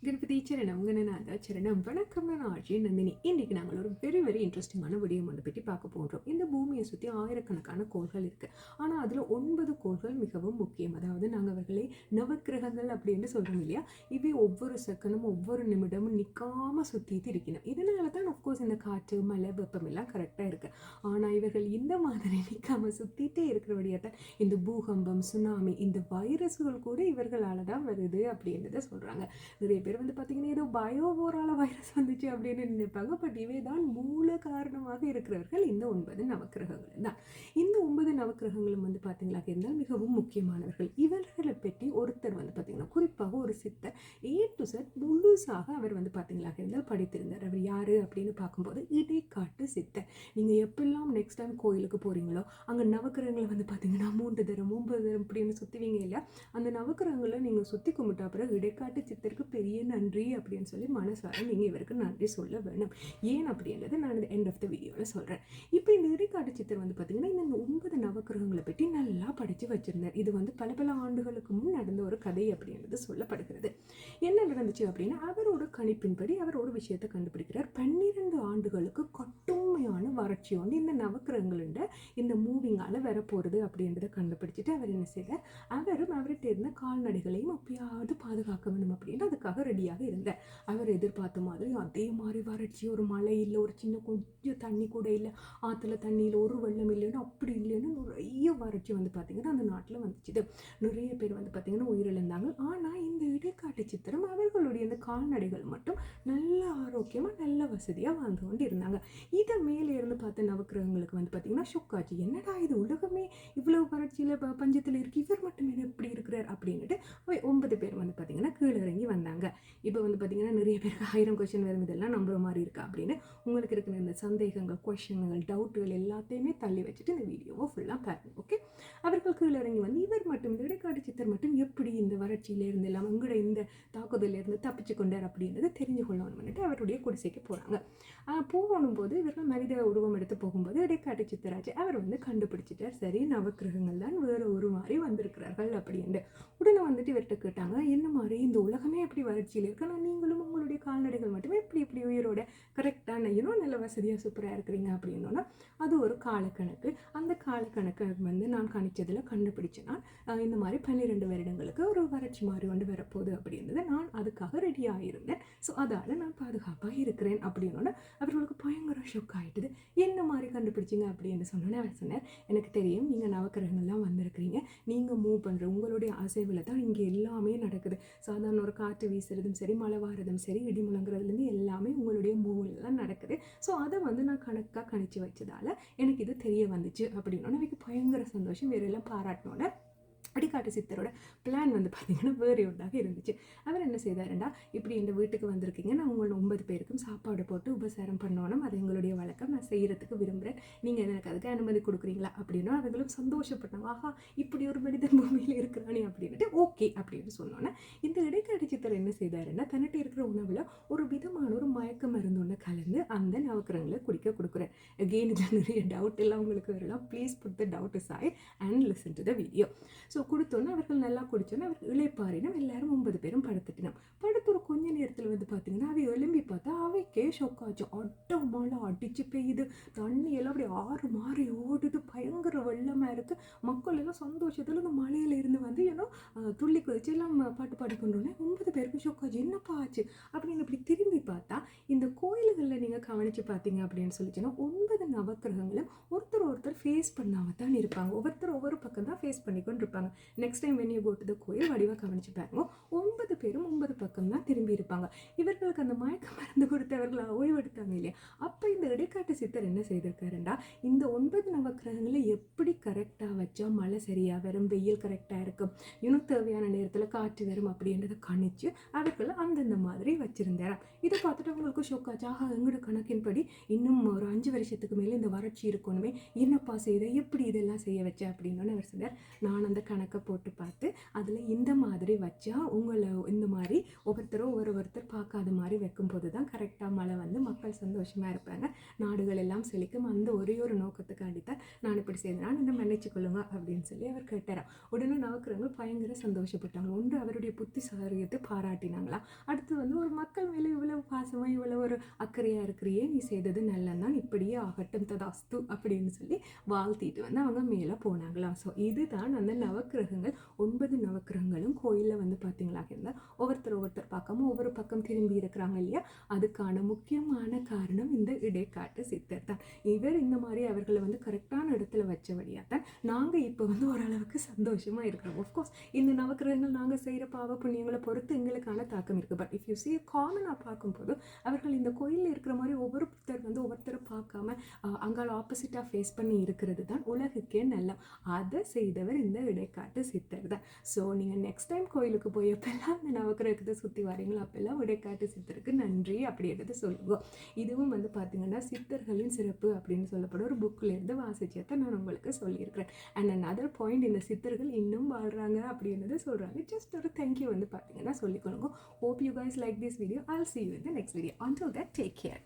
கணபதி சரணம் கணநாத சரணம் வணக்கம். நான் ஆட்சி நந்தினி. இன்றைக்கி நாங்கள் ஒரு வெரி இன்ட்ரெஸ்டிங்கான விடயம் ஒன்று பற்றி பார்க்க போகிறோம். இந்த பூமியை சுற்றி ஆயிரக்கணக்கான கோள்கள் இருக்குது. ஆனால் அதில் 9 கோள்கள் மிகவும் முக்கியம். அதாவது நாங்கள் அவர்களை நவக்கிரகங்கள் அப்படின்னு சொல்கிறோம் இல்லையா. இவை ஒவ்வொரு செகண்டும் ஒவ்வொரு நிமிடமும் நிற்காமல் சுற்றிட்டு இருக்கணும். இதனால தான் அஃப்கோர்ஸ் இந்த காற்று மழை வெப்பம் எல்லாம் கரெக்டாக இருக்குது. ஆனால் இவர்கள் இந்த மாதிரி நிற்காமல் சுற்றிட்டே இருக்கிறபடியாக தான் இந்த பூகம்பம், சுனாமி, இந்த வைரஸ்கள் கூட இவர்களால் தான் வருது அப்படின்றத சொல்கிறாங்க. நிறைய பேர் பார்த்தீங்கன்னா ஏதோ பயோவோரால வைரஸ் வந்துச்சு அப்படின்னு நினைப்பாங்க. பட் இவை தான் மூல காரணமாக இருக்கிறவர்கள் இந்த 9 நவக்கிரகங்கள் தான். இந்த 9 நவக்கிரகங்களும் பார்த்தீங்களா இருந்தால் மிகவும் முக்கியமானவர்கள். இவர்களை பற்றி ஒருத்தர் பார்த்தீங்கன்னா குறிப்பாக ஒரு சித்தர் A to Z முழுசாக அவர் பார்த்தீங்களா இருந்தால் படித்திருந்தார். அவர் யாரு அப்படின்னு பார்க்கும்போது இடைக்காட்டு சித்தர். நீங்கள் எப்பெல்லாம் நெக்ஸ்ட் டைம் கோயிலுக்கு போகிறீங்களோ அங்கே நவக்கிரகங்களை பார்த்தீங்கன்னா 3 தரம் 9 தரம் அப்படின்னு சுற்றுவீங்க இல்லையா. அந்த நவக்கிரகங்களை நீங்கள் சுற்றி கும்பிட்டா பிறகு இடைக்காட்டு சித்தருக்கு பெரிய நன்றி அப்படின்னு சொல்லி மனசார நீங்கள் இவருக்கு நன்றி சொல்ல வேணும். ஏன் அப்படின்றது நான் இந்த எண்ட் ஆஃப் த வீடியோவில் சொல்கிறேன். இப்போ இந்த இடைக்காட்டு சித்தர் பார்த்தீங்கன்னா இந்த 9 நவக்கிரகங்களை பற்றி நல்லா படித்து வச்சிருந்தார். இது பல ஆண்டுகளுக்கு முன் நடந்த ஒரு கதை அப்படின்றது சொல்லப்படுகிறது. என்ன நடந்துச்சு அப்படின்னா அவரோட கணிப்பின்படி அவர் ஒரு விஷயத்தை கண்டுபிடிக்கிறார். 12 ஆண்டுகளுக்கு கட்டுமையான வறட்சி இந்த நவக்கிரகங்கள இந்த மூவிங்கால வரப்போகிறது அப்படின்றத கண்டுபிடிச்சிட்டு அவர் என்ன செய்தார், அவர்கிட்ட இருந்த கால்நடைகளையும் எப்பயாவது பாதுகாக்க வேணும் அப்படின்னு அதுக்காக ரெடியாக இருந்தார். அவர் எதிர்பார்த்த மாதிரி அதே மாதிரி வறட்சி, ஒரு மழை இல்லை, ஒரு சின்ன கொஞ்சம் தண்ணி கூட இல்லை, ஆற்றுல தண்ணியில் ஒரு வெள்ளம் இல்லைன்னு அப்படி இல்லைன்னு நிறைய வறட்சி பார்த்தீங்கன்னா அந்த நாட்டில் வந்துச்சு. நிறைய பேர் பார்த்தீங்கன்னா உயிரிழந்தாங்க. ஆனால் இந்த இடைக்காட்டு சித்திரம் அவர்களுடைய இந்த கால்நடைகள் மட்டும் நல்ல ஆரோக்கியமாக நல்ல வசதியாக வாழ்ந்து கொண்டு இருந்தாங்க. இதை மேலே இருந்து பார்த்த நவக்கிரகங்களுக்கு பார்த்தீங்கன்னா ஷொக்காச்சு. என்னடா இது உலகமே இவ்வளவு வறட்சியில் பஞ்சத்தில் இருக்கு, இவர் மட்டும் என்ன எப்படி இருக்கிறார் அப்படின்ட்டு 9 பேர் பார்த்தீங்கன்னா கீழே இறங்கி வந்தாங்க. இப்போ பார்த்தீங்கன்னா நிறைய பேருக்கு 1000 கொஸ்டின் வரும், இதெல்லாம் நம்புற மாதிரி இருக்கா அப்படின்னு உங்களுக்கு இருக்கிற இந்த சந்தேகங்கள், கொஸ்டின்கள், டவுட்டுகள் எல்லாத்தையுமே தள்ளி வச்சுட்டு இந்த வீடியோவை ஃபுல்லாக பாருங்க. ஓகே, அவர்கள் கீழே இறங்கி இவர் மட்டும் இந்த இடைக்காட்டு சித்தர் மட்டும் எப்படி இந்த வறட்சியிலேருந்து எல்லாம் உங்களோட இந்த தாக்குதலிருந்து தப்பிச்சு கொண்டார் அப்படின்றது தெரிஞ்சு கொள்ளணும்னுட்டு அவருடைய குடிசைக்கு போகிறாங்க. போகணும் போது இவர்கள் மனித உருவம் எடுத்து போகும்போது இடைக்காட்டு சித்தராஜ் அவர் கண்டுபிடிச்சிட்டார். சரி, நவக்கிரகங்கள் தான் வேற ஒரு மாதிரி வந்திருக்கிறார்கள் அப்படின்னு. உடனே இவர்கிட்ட கேட்டாங்க, என்ன மாதிரி இந்த உலகமே எப்படி வறட்சியில் இருக்கு, ஆனால் நீங்களும் உங்களுடைய கால்நடைகள் மட்டுமே எப்படி உயிரோட கரெக்டான நல்ல வசதியாக சூப்பராக இருக்கிறீங்க அப்படின்னா அது ஒரு காலக்கணக்கு. அந்த காலக்கணக்கு நான் கணிச்சதில் கண்டுபிடிச்சேன்னா இந்த மாதிரி 12 வருடங்களுக்கு ஒரு வறட்சி மாதிரி வரப்போகுது அப்படின்றது நான் அதுக்காக ரெடியாக இருந்தேன். ஸோ அதால் நான் பாதுகாப்பாக இருக்கிறேன் அப்படின்னா அவர்களுக்கு பயங்கர ஷொக் ஆகிட்டுது. என்ன மாதிரி கண்டுபிடிச்சிங்க அப்படின்னு சொன்னோன்னே அவர் சொன்னார், எனக்கு தெரியும் நீங்கள் நவக்கிரகங்கள்லாம் வந்திருக்கிறீங்க, நீங்கள் மூவ் பண்ணுற உங்களுடைய அசைவில் தான் இங்கே எல்லாமே நடக்குது. சாதாரண ஒரு காற்று வீசுறதும் சரி, மழை வாரதும் சரி, இடி முழங்குறதுலேருந்து எல்லாமே உங்களுடைய மூவில் தான் நடக்குது. ஸோ அதை நான் கணக்காக கணிச்சு வச்சதால் எனக்கு இது தெரிய வந்துச்சு அப்படின்னா எனக்கு பயங்கர சந்தோஷம். வேறெல்லாம் பாராட்டினோட இடைக்காட்டு சித்தரோட பிளான் பார்த்தீங்கன்னா வேறு ஒன்றாக இருந்துச்சு. அவர் என்ன செய்தாருண்டா, இப்படி இந்த வீட்டுக்கு வந்திருக்கீங்க, நான் உங்களை 9 பேருக்கும் சாப்பாடு போட்டு உபசாரம் பண்ணணும், அது எங்களுடைய வழக்கம், நான் செய்கிறதுக்கு விரும்புகிறேன், நீங்கள் எனக்கு அதுக்கு அனுமதி கொடுக்குறீங்களா அப்படின்னா அவர்களும் சந்தோஷப்பட்டாங்க. ஆஹா, இப்படி ஒரு மனிதன் பூமியில் இருக்கிறானே அப்படின்ட்டு ஓகே அப்படின்னு சொன்னோன்னே இந்த இடைக்காட்டு சித்தர் என்ன செய்தாருன்னா தன்னிட்ட இருக்கிற உணவில் ஒரு விதமான ஒரு மயக்க மருந்து ஒன்று கலந்து அந்த நவக்கிரகங்களை குடிக்க கொடுக்குறேன். அகெயின் இதில் நிறைய டவுட் எல்லாம் உங்களுக்கு வரலாம். Please put the doubt aside and listen to the video. So கொடுத்தோன்னே அவர்கள் நல்லா குடித்தோன்னே அவர்கள் இளைப்பாறினோம். எல்லாரும் 9 பேரும் படுத்துட்டினோம். படுத்து ஒரு கொஞ்ச நேரத்தில் பார்த்தீங்கன்னா அவை எழும்பி பார்த்தா அவைக்கே ஷொக்காச்சு. மழை அடிச்சு பெய்யுது, தண்ணி எல்லாம் அப்படி ஆறு மாறி ஓடுது, பயங்கர வெள்ளமாக இருக்குது. மக்கள் எல்லாம் சந்தோஷத்தில் இந்த மலையில் இருந்து துள்ளி குதிச்சு எல்லாம் பாட்டு பாடிக்கொண்டோன்னே 9 பேருக்கும் ஷொக்காச்சு. என்னப்பா ஆச்சு அப்படின்னு இப்படி திரும்பி பார்த்தா இந்த கோயில்களில் நீங்கள் கவனித்து பார்த்தீங்க அப்படின்னு சொல்லிச்சுன்னா 9 நவக்கிரகங்களும் ஒருத்தர் ஃபேஸ் பண்ணாமல் தான் இருப்பாங்க. ஒவ்வொரு பக்கம் தான் ஃபேஸ் பண்ணிக்கொண்டு இருப்பாங்க. Next time when you go to the கோயில் வடிவாக கவனிச்சு பாருங்க, 9 பேரும் 9 பக்கம் தான் திரும்பி இருப்பாங்க. இவர்களுக்கு அந்த மயக்க மருந்து கொடுத்து அவர்களை ஓய்வெடுத்தாங்க இல்லையா. அப்போ இந்த இடைக்காட்டு சித்தர் என்ன செய்திருக்காருண்டா, இந்த 9 நவக்கிரகங்களை எப்படி கரெக்டாக வச்சா மழை சரியாக வரும், வெயில் கரெக்டாக இருக்கும், தேவையான நேரத்தில் காற்று வரும் அப்படின்றத கணிச்சு அவர்கள் அந்தந்த மாதிரி வச்சிருந்தார். இதை பார்த்துட்டு அவங்களுக்கு ஷொக்காச்சு. ஆஹா, எங்களோட கணக்கின்படி இன்னும் ஒரு 5 வருஷத்துக்கு மேலே இந்த வறட்சி இருக்கணுமே, என்னப்பா செய்த, எப்படி இதெல்லாம் செய்ய வச்ச அப்படின்னு அவர் சொன்னார். நான் அந்த கணக்கை போட்டு பார்த்து அதில் இந்த மாதிரி வச்சா உங்களை இந்த மாதிரி ஒவ்வொருத்தர் பார்க்காத மாதிரி வைக்கும்போது தான் கரெக்டாக மழை மக்கள் சந்தோஷமாக இருப்பாங்க. நாடுகள் எல்லாம் செழிக்கும். அந்த ஒரே ஒரு நோக்கத்துக்காண்டி தான் நான் இப்படி செய்தேன், நான் இந்த மன்னிச்சு கொள்ளுங்க அப்படின்னு சொல்லி அவர் கேட்டாராம். உடனே நவக்கிரகங்கள் பயங்கர சந்தோஷப்பட்டாங்க. ஒன்று அவருடைய புத்திசாலியத்தை பாராட்டினாங்களா, அடுத்து வந்து ஒரு மக்கள் மேலே இவ்வளவு பாசமாக இவ்வளவு ஒரு அக்கறையாக இருக்கிறியே, நீ செய்தது நல்லதான், இப்படியே ஆகட்டும் ததாஸ்து அப்படின்னு சொல்லி வாழ்த்திட்டு வந்து அவங்க மேலே போனாங்களாம். ஸோ இதுதான் அந்த நவக்கிரகங்கள். 9 நவக்கிரகங்களும் கோயிலில் வந்து பார்த்தீங்களா இருந்தால் ஒவ்வொருத்தர் பார்க்காம ஒவ்வொரு பக்கம் திரும்பி இருக்கிறாங்க இல்லையா, அதுக்கான முக்கியமான காரணம் இந்த இடைக்காட்டு சித்தர் தான். இவர் இந்த மாதிரி அவர்களை வந்து கரெக்டான இடத்துல வச்சபடியாக தான் நாங்கள் இப்போ வந்து ஓரளவுக்கு சந்தோஷமாக இருக்கிறோம். ஆஃப்கோர்ஸ் இந்த நவக்கிரகங்கள் நாங்கள் செய்கிற பாவ புண்ணியங்களை பொறுத்து எங்களுக்கான தாக்கம் இருக்குது. பட் இஃப் யூ சி காமனாக பார்க்கும்போது அவர்கள் இந்த கோயிலில் இருக்கிற மாதிரி ஒவ்வொருத்தர் வந்து ஒவ்வொருத்தரை பார்க்காம அங்கால ஆப்போசிட்டாக ஃபேஸ் பண்ணி இருக்கிறது தான் உலகுக்கே நல்ல. அதை செய்தவர் இந்த இடைக்காட்டு சித்தர் தான். ஸோ நீங்கள் நெக்ஸ்ட் டைம் கோயிலுக்கு போய் எப்பெல்லாம் இந்த நவக்கிரகத்தை சுற்றி வரீங்களோ அப்பெல்லாம் இடைக்காட்டு சித்தருக்கு நன்றி அப்படின்றது சொல்லுவோம். இதுவும் வந்து பார்த்தீங்கன்னா சித்தர்களின் சிறப்பு அப்படின்னு சொல்லப்படும் ஒரு புக்கில் இருந்து வாசிச்சதை நான் உங்களுக்கு சொல்லியிருக்கிறேன். அண்ட் another point, இந்த சித்தர்கள் இன்னும் வாழ்கிறாங்க அப்படின்றத சொல்கிறாங்க. ஜஸ்ட் ஒரு தேங்க்யூ வந்து பார்த்தீங்கன்னா சொல்லிக்கொள்ளுங்க. Hope you guys like this video. I'll see you in the next video. Until that, take care.